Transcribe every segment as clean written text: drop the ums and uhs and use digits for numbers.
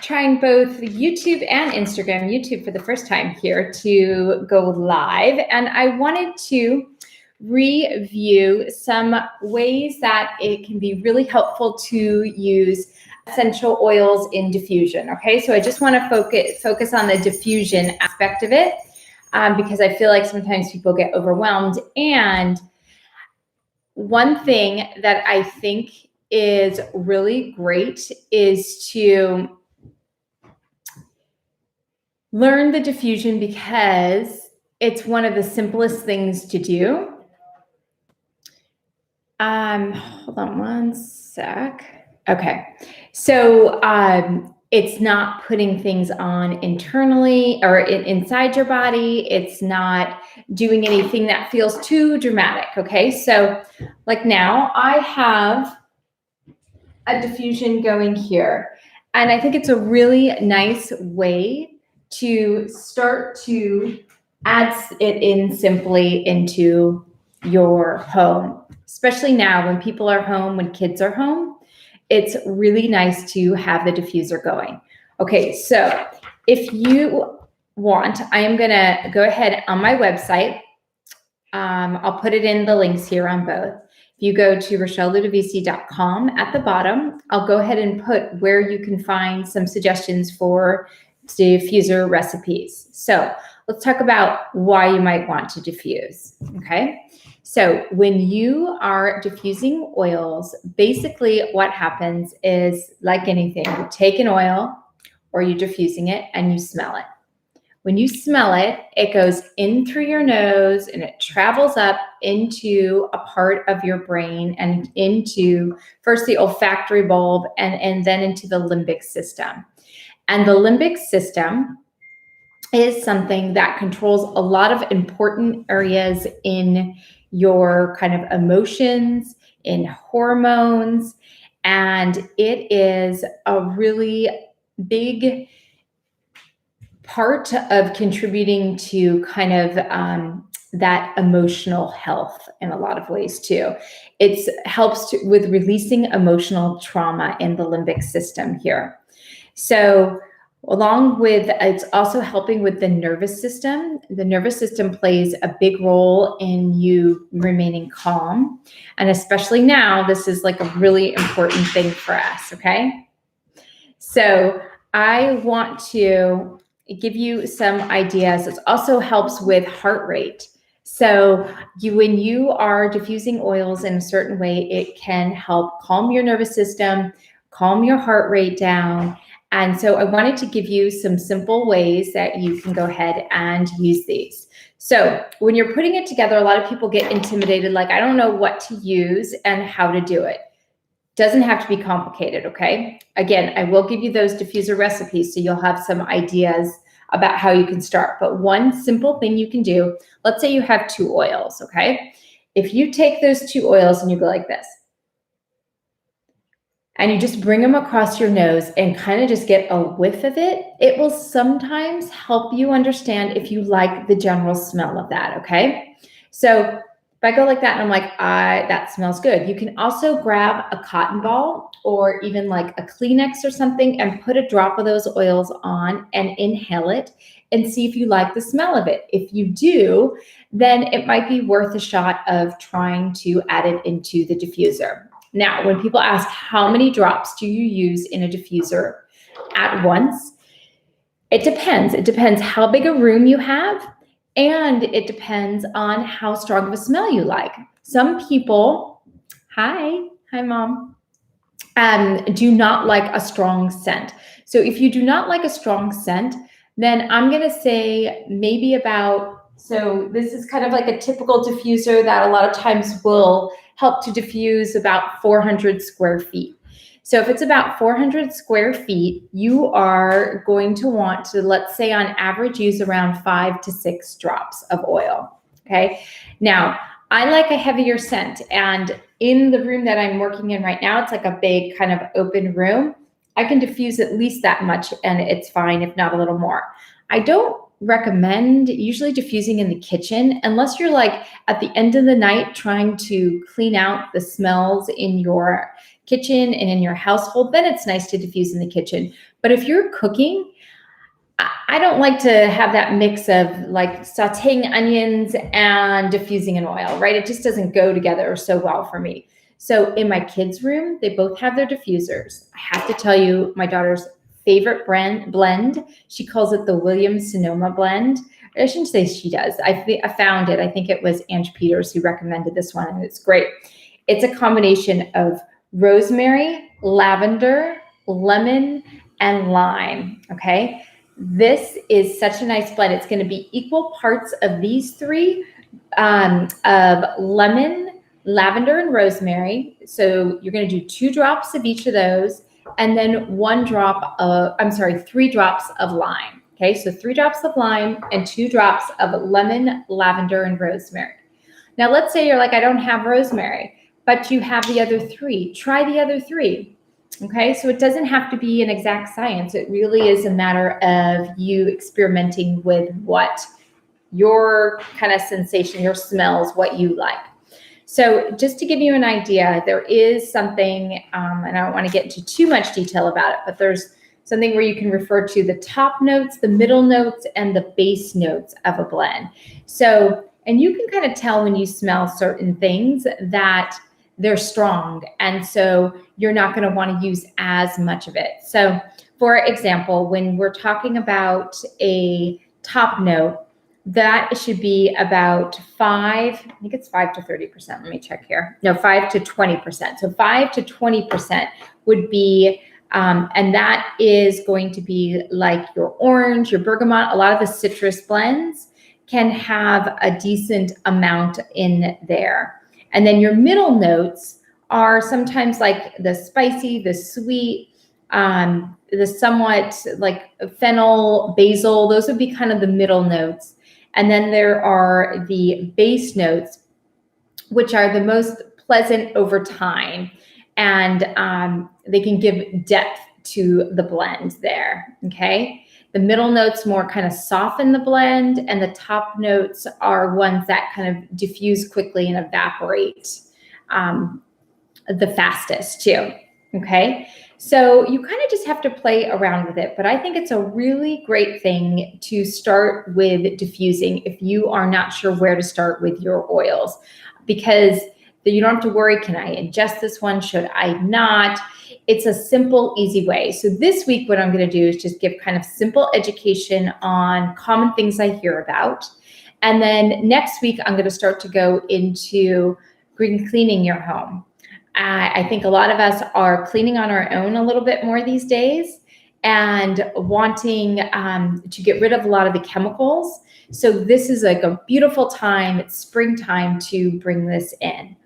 trying both YouTube and Instagram, YouTube for the first time here to go live. And I wanted to review some ways that it can be really helpful to use essential oils in diffusion. Okay, so I just want to focus on the diffusion aspect of it because I feel like sometimes people get overwhelmed. And one thing that I think is really great is to learn the diffusion because it's one of the simplest things to do. Hold on one sec. Okay, so it's not putting things on internally or inside your body. It's not doing anything that feels too dramatic. Okay, so like now I have a diffusion going here, and I think it's a really nice way to start to add it in simply into your home, especially now when people are home, when kids are home. It's really nice to have the diffuser going. Okay, so if you want, I am gonna go ahead on my website. I'll put it in the links here on both. If you go to RochelleLudovisi.com at the bottom, I'll go ahead and put where you can find some suggestions for diffuser recipes. So let's talk about why you might want to diffuse, okay? So when you are diffusing oils, basically what happens is, like anything, you take an oil or you're diffusing it and you smell it. When you smell it, it goes in through your nose and it travels up into a part of your brain and into first the olfactory bulb and then into the limbic system. And the limbic system is something that controls a lot of important areas in your kind of emotions, in hormones, and it is a really big part of contributing to kind of that emotional health in a lot of ways too. It helps with releasing emotional trauma in the limbic system here. So along with, it's also helping with the nervous system. The nervous system plays a big role in you remaining calm. And especially now, this is like a really important thing for us, okay? So I want to give you some ideas. It also helps with heart rate. So when you are diffusing oils in a certain way, it can help calm your nervous system, calm your heart rate down. And so I wanted to give you some simple ways that you can go ahead and use these. So when you're putting it together, a lot of people get intimidated, like, I don't know what to use and how to do it. Doesn't have to be complicated, okay? Again, I will give you those diffuser recipes so you'll have some ideas about how you can start. But one simple thing you can do, let's say you have 2 oils, okay? If you take those 2 oils and you go like this, and you just bring them across your nose and kind of just get a whiff of it, it will sometimes help you understand if you like the general smell of that, okay? So if I go like that and I'm like, that smells good. You can also grab a cotton ball or even like a Kleenex or something and put a drop of those oils on and inhale it and see if you like the smell of it. If you do, then it might be worth a shot of trying to add it into the diffuser. Now, when people ask how many drops do you use in a diffuser at once, it depends. It depends how big a room you have, and it depends on how strong of a smell you like. Some people, hi mom, do not like a strong scent. So if you do not like a strong scent, then I'm gonna say maybe about, so this is kind of like a typical diffuser that a lot of times will help to diffuse about 400 square feet. So if it's about 400 square feet, you are going to want to, let's say on average, use around 5 to 6 drops of oil, okay? Now, I like a heavier scent, and in the room that I'm working in right now, it's like a big kind of open room. I can diffuse at least that much and it's fine, if not a little more. I don't recommend usually diffusing in the kitchen unless you're like at the end of the night trying to clean out the smells in your kitchen and in your household. Then it's nice to diffuse in the kitchen. But if you're cooking, I don't like to have that mix of like sauteing onions and diffusing in oil, right? It just doesn't go together so well for me. So in my kids' room, they both have their diffusers. I have to tell you, my daughter's favorite blend, she calls it the Williams-Sonoma blend. I shouldn't say she does. I found it. I think it was Ange Peters who recommended this one, and it's great. It's a combination of rosemary, lavender, lemon, and lime, okay? This is such a nice blend. It's going to be equal parts of these three, of lemon, lavender, and rosemary. So you're going to do 2 drops of each of those, and then 3 drops of lime. Okay, so 3 drops of lime and 2 drops of lemon, lavender, and rosemary. Now, let's say you're like, I don't have rosemary, but you have the other 3. Try the other 3. Okay, so it doesn't have to be an exact science. It really is a matter of you experimenting with what your kind of sensation, your smells, what you like. So just to give you an idea, there is something, and I don't want to get into too much detail about it, but there's something where you can refer to the top notes, the middle notes, and the base notes of a blend. So, and you can kind of tell when you smell certain things that they're strong, and so you're not going to want to use as much of it. So for example, when we're talking about a top note, that should be about 5 to 30%. Let me check here. No, 5 to 20%. So 5 to 20% would be, and that is going to be like your orange, your bergamot. A lot of the citrus blends can have a decent amount in there. And then your middle notes are sometimes like the spicy, the sweet, the somewhat like fennel, basil. Those would be kind of the middle notes. And then there are the base notes, which are the most pleasant over time. And they can give depth to the blend there, okay? The middle notes more kind of soften the blend, and the top notes are ones that kind of diffuse quickly and evaporate the fastest too, okay? So you kind of just have to play around with it, but I think it's a really great thing to start with diffusing if you are not sure where to start with your oils, because you don't have to worry, can I ingest this one? Should I not? It's a simple, easy way. So this week, what I'm going to do is just give kind of simple education on common things I hear about. And then next week, I'm going to start to go into green cleaning your home. I think a lot of us are cleaning on our own a little bit more these days and wanting to get rid of a lot of the chemicals. So this is like a beautiful time. It's springtime to bring this in.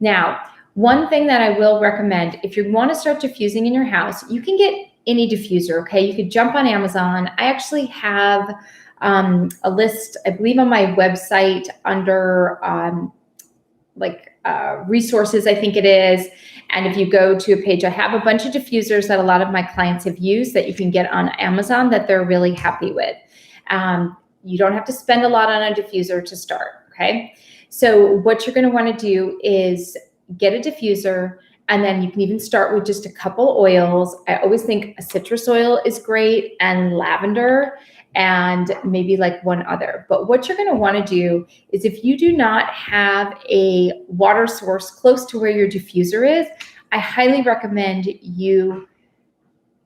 Now, one thing that I will recommend, if you want to start diffusing in your house, you can get any diffuser, okay? You could jump on Amazon. I actually have a list, I believe on my website under resources, I think it is. And if you go to a page, I have a bunch of diffusers that a lot of my clients have used that you can get on Amazon that they're really happy with. You don't have to spend a lot on a diffuser to start, okay? So what you're going to want to do is get a diffuser, and then you can even start with just a couple oils. I always think a citrus oil is great, and lavender, and maybe like one other. But what you're going to want to do is, if you do not have a water source close to where your diffuser is, I highly recommend you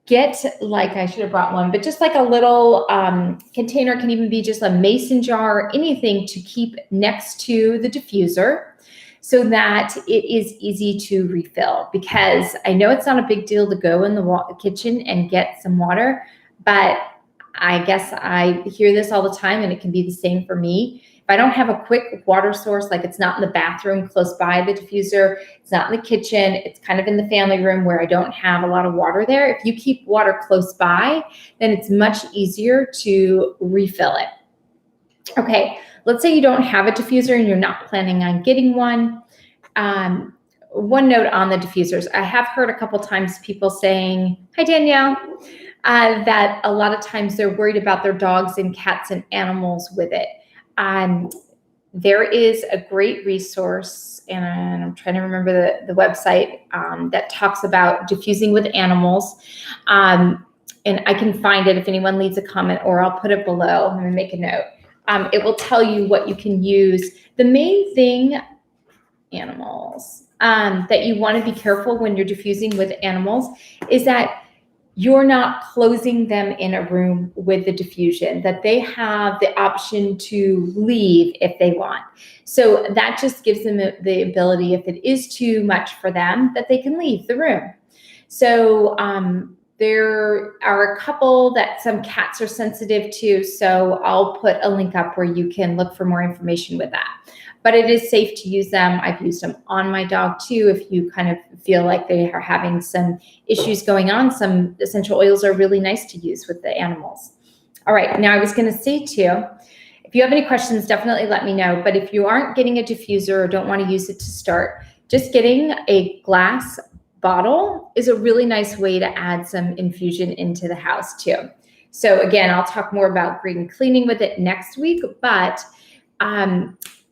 get, like, I should have brought one, but just like a little container, can even be just a mason jar, anything to keep next to the diffuser so that it is easy to refill. Because I know it's not a big deal to go in the kitchen and get some water, but I guess I hear this all the time, and it can be the same for me. If I don't have a quick water source, like it's not in the bathroom close by the diffuser, it's not in the kitchen, it's kind of in the family room where I don't have a lot of water there. If you keep water close by, then it's much easier to refill it. Okay, let's say you don't have a diffuser and you're not planning on getting one. One note on the diffusers, I have heard a couple times people saying, hi Danielle, that a lot of times they're worried about their dogs and cats and animals with it. There is a great resource, and I'm trying to remember the website that talks about diffusing with animals. and I can find it if anyone leaves a comment, or I'll put it below. I'm gonna make a note. It will tell you what you can use. The main thing, animals, that you want to be careful when you're diffusing with animals is that you're not closing them in a room with the diffusion, that they have the option to leave if they want. So that just gives them the ability, if it is too much for them, that they can leave the room. So there are a couple that some cats are sensitive to, so I'll put a link up where you can look for more information with that. But it is safe to use them. I've used them on my dog too. If you kind of feel like they are having some issues going on, some essential oils are really nice to use with the animals. All right, now I was gonna say too, if you have any questions, definitely let me know. But if you aren't getting a diffuser or don't want to use it to start, just getting a glass bottle is a really nice way to add some infusion into the house too. So again, I'll talk more about green cleaning with it next week, but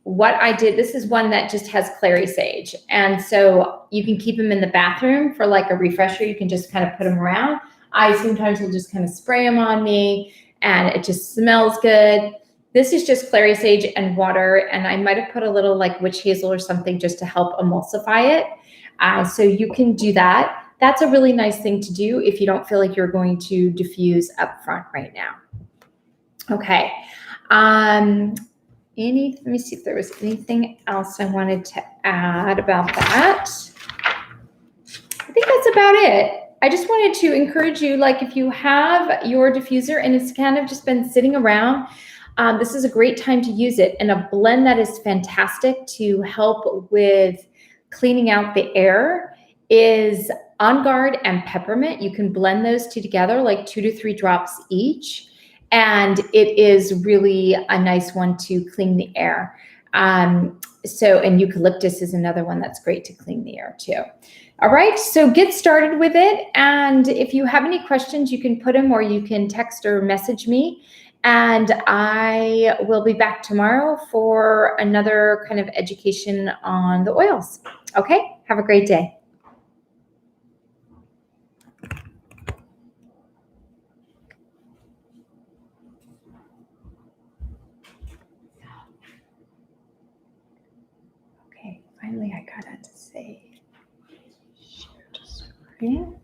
what I did, this is one that just has clary sage. And so you can keep them in the bathroom for like a refresher. You can just kind of put them around. I sometimes will just kind of spray them on me and it just smells good. This is just clary sage and water. And I might've put a little like witch hazel or something just to help emulsify it. So you can do that. That's a really nice thing to do if you don't feel like you're going to diffuse up front right now. Okay. Let me see if there was anything else I wanted to add about that. I think that's about it. I just wanted to encourage you, like if you have your diffuser and it's kind of just been sitting around, this is a great time to use it. And a blend that is fantastic to help with cleaning out the air is On Guard and peppermint. You can blend those two together, like 2 to 3 drops each. And it is really a nice one to clean the air. And eucalyptus is another one that's great to clean the air too. All right, so get started with it. And if you have any questions, you can put them or you can text or message me. And I will be back tomorrow for another kind of education on the oils. Okay, have a great day. Okay, finally I got it to say share to screen.